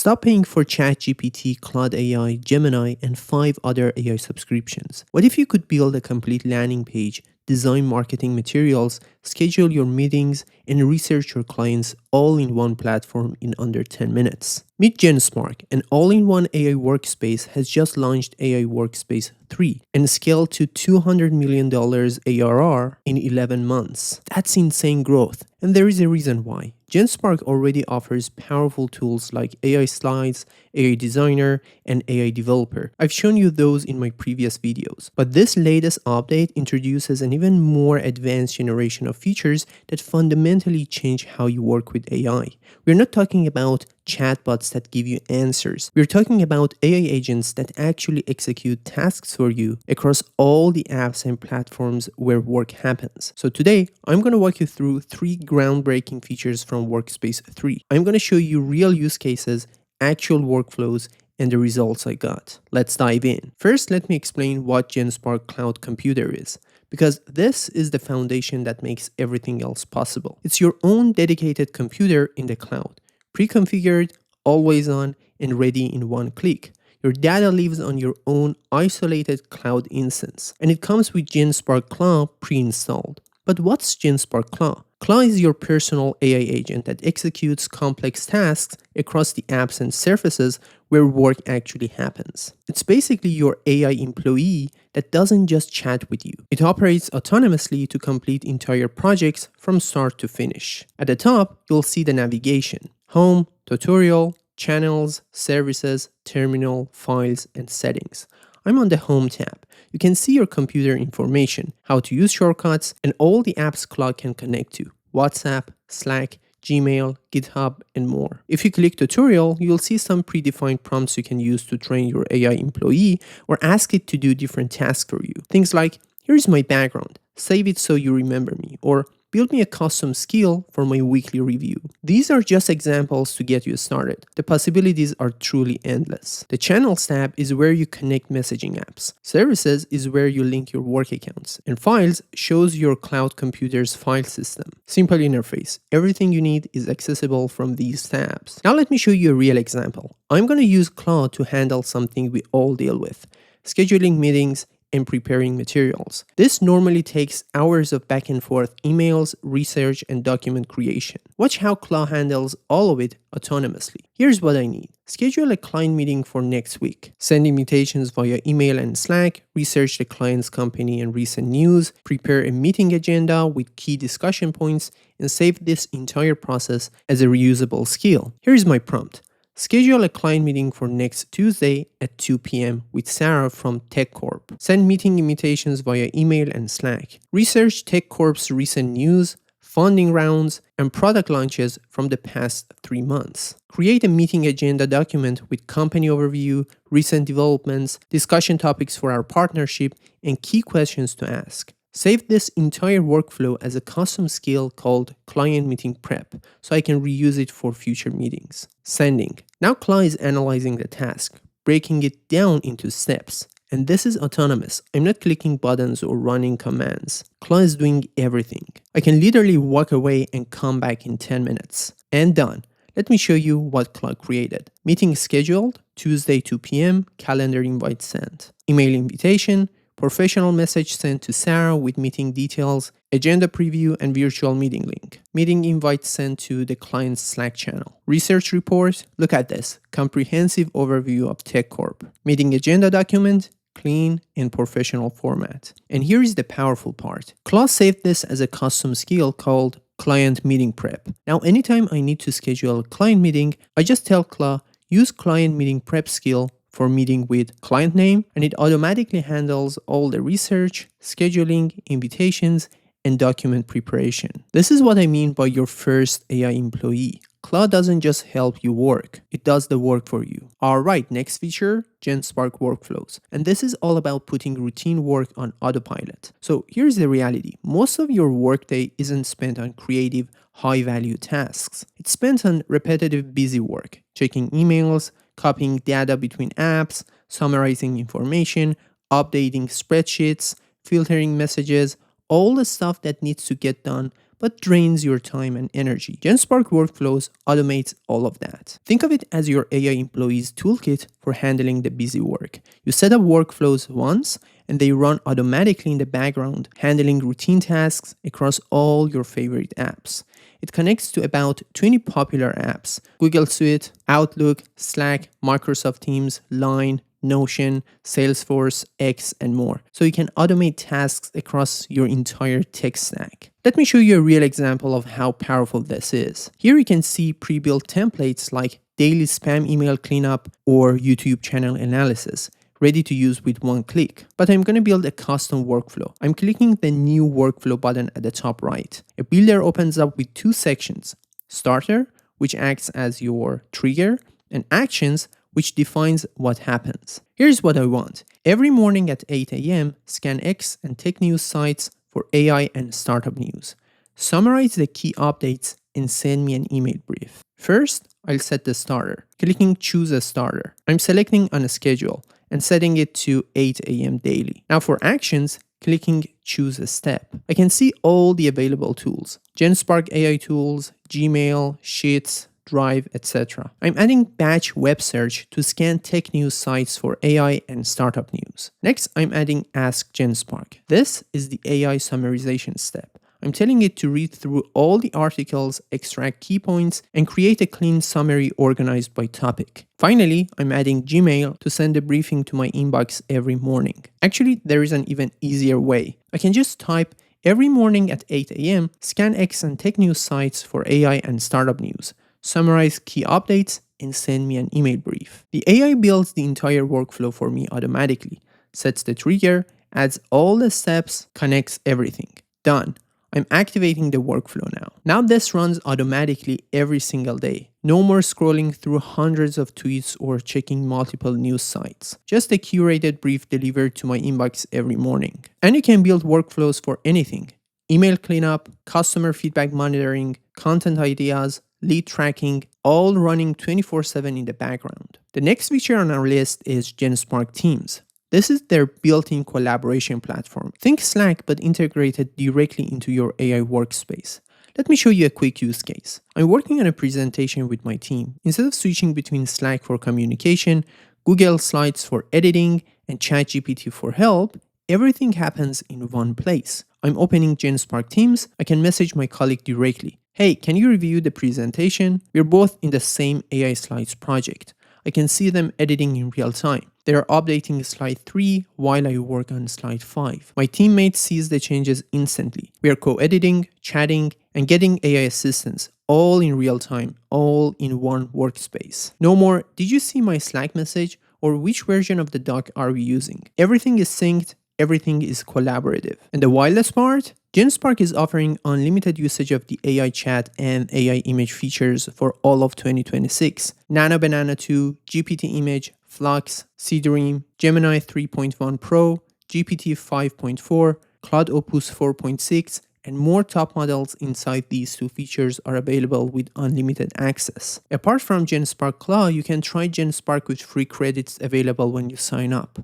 Stop paying for ChatGPT, Claude AI, Gemini, and 5 other AI subscriptions. What if you could build a complete landing page, design marketing materials, schedule your meetings, and research your clients all in one platform in under 10 minutes? Meet Genspark, an all-in-one AI workspace, has just launched AI Workspace 3 and scaled to $200 million ARR in 11 months. That's insane growth, and there is a reason why. Genspark already offers powerful tools like AI Slides, AI Designer, and AI Developer. I've shown you those in my previous videos, but this latest update introduces an even more advanced generation of features that fundamentally change how you work with AI. We're not talking about chatbots that give you answers. We're talking about AI agents that actually execute tasks for you across all the apps and platforms where work happens. So today, I'm going to walk you through 3 groundbreaking features from Workspace 3. I'm going to show you real use cases, actual workflows, and the results I got. Let's dive in. First, let me explain what Genspark Cloud Computer is, because this is the foundation that makes everything else possible. It's your own dedicated computer in the cloud, pre-configured, always on, and ready in one click. Your data lives on your own isolated cloud instance, and it comes with Genspark Cloud pre-installed. But what's Genspark Cloud? Cloud is your personal AI agent that executes complex tasks across the apps and surfaces where work actually happens. It's basically your AI employee that doesn't just chat with you. It operates autonomously to complete entire projects from start to finish. At the top, you'll see the navigation: Home, Tutorial, Channels, Services, Terminal, Files, and Settings. I'm on the Home tab. You can see your computer information, how to use shortcuts, and all the apps Cloud can connect to: WhatsApp, Slack, Gmail, GitHub, and more. If you click Tutorial, you'll see some predefined prompts you can use to train your AI employee or ask it to do different tasks for you. Things like, here's my background, save it so you remember me, or build me a custom skill for my weekly review. These are just examples to get you started. The possibilities are truly endless. The Channels tab is where you connect messaging apps. Services is where you link your work accounts. And Files shows your cloud computer's file system. Simple interface. Everything you need is accessible from these tabs. Now let me show you a real example. I'm going to use Cloud to handle something we all deal with: scheduling meetings and preparing materials. This normally takes hours of back and forth emails, research, and document creation. Watch how Cloud handles all of it autonomously. Here's what I need: schedule a client meeting for next week, send invitations via email and Slack, research the client's company and recent news, prepare a meeting agenda with key discussion points, and save this entire process as a reusable skill. Here's my prompt: schedule a client meeting for next Tuesday at 2 p.m. with Sarah from TechCorp. Send meeting invitations via email and Slack. Research TechCorp's recent news, funding rounds, and product launches from the past 3 months. Create a meeting agenda document with company overview, recent developments, discussion topics for our partnership, and key questions to ask. Save this entire workflow as a custom skill called Client Meeting Prep, so I can reuse it for future meetings. Sending. Now Cloud is analyzing the task, breaking it down into steps. And this is autonomous. I'm not clicking buttons or running commands. Cloud is doing everything. I can literally walk away and come back in 10 minutes. And done. Let me show you what Cloud created. Meeting scheduled, Tuesday 2 p.m., calendar invite sent. Email invitation, professional message sent to Sarah with meeting details, agenda preview, and virtual meeting link. Meeting invite sent to the client's Slack channel. Research report, look at this, comprehensive overview of TechCorp. Meeting agenda document, clean and professional format. And here is the powerful part. Cloud saved this as a custom skill called Client Meeting Prep. Now, anytime I need to schedule a client meeting, I just tell Cloud, use Client Meeting Prep skill for meeting with client name, and it automatically handles all the research, scheduling, invitations, and document preparation. This is what I mean by your first AI employee. Cloud doesn't just help you work, it does the work for you. Alright, next feature, Genspark Workflows. And this is all about putting routine work on autopilot. So here's the reality. Most of your workday isn't spent on creative, high-value tasks. It's spent on repetitive, busy work, checking emails, copying data between apps, summarizing information, updating spreadsheets, filtering messages, all the stuff that needs to get done but drains your time and energy. Genspark Workflows automates all of that. Think of it as your AI employee's toolkit for handling the busy work. You set up workflows once, and they run automatically in the background, handling routine tasks across all your favorite apps. It connects to about 20 popular apps: Google Suite, Outlook, Slack, Microsoft Teams, Line, Notion, Salesforce, X, and more. So you can automate tasks across your entire tech stack. Let me show you a real example of how powerful this is. Here you can see pre-built templates like daily spam email cleanup or YouTube channel analysis, ready to use with one click. But I'm going to build a custom workflow. I'm clicking the new workflow button at the top right. A builder opens up with two sections: starter, which acts as your trigger, and actions, which defines what happens. Here's what I want. Every morning at 8 a.m., scan X and tech news sites for AI and startup news. Summarize the key updates and send me an email brief. First, I'll set the starter. Clicking choose a starter. I'm selecting on a schedule and setting it to 8 a.m. daily. Now for actions, clicking choose a step. I can see all the available tools: Genspark AI tools, Gmail, Sheets, Drive, etc. I'm adding batch web search to scan tech news sites for AI and startup news. Next, I'm adding Ask Genspark. This is the AI summarization step. I'm telling it to read through all the articles, extract key points, and create a clean summary organized by topic. Finally, I'm adding Gmail to send a briefing to my inbox every morning. Actually, there is an even easier way. I can just type every morning at 8 a.m., scan X and tech news sites for AI and startup news, summarize key updates, and send me an email brief. The AI builds the entire workflow for me automatically, sets the trigger, adds all the steps, connects everything. Done. I'm activating the workflow now. Now this runs automatically every single day. No more scrolling through hundreds of tweets or checking multiple news sites. Just a curated brief delivered to my inbox every morning. And you can build workflows for anything: email cleanup, customer feedback monitoring, content ideas, lead tracking, all running 24/7 in the background. The next feature on our list is Genspark Teams. This is their built-in collaboration platform. Think Slack, but integrated directly into your AI workspace. Let me show you a quick use case. I'm working on a presentation with my team. Instead of switching between Slack for communication, Google Slides for editing, and ChatGPT for help, everything happens in one place. I'm opening Genspark Teams. I can message my colleague directly. Hey, can you review the presentation? We're both in the same AI Slides project. I can see them editing in real time. They are updating slide 3 while I work on slide 5. My teammate sees the changes instantly. We are co-editing, chatting, and getting AI assistance, all in real time, all in one workspace. No more, did you see my Slack message? Or which version of the doc are we using? Everything is synced, everything is collaborative. And the wildest part? Genspark is offering unlimited usage of the AI chat and AI image features for all of 2026. Nano Banana 2, GPT Image, Flux, Seedream, Gemini 3.1 Pro, GPT 5.4, Claude Opus 4.6, and more top models inside these two features are available with unlimited access. Apart from Genspark Cloud, you can try Genspark with free credits available when you sign up.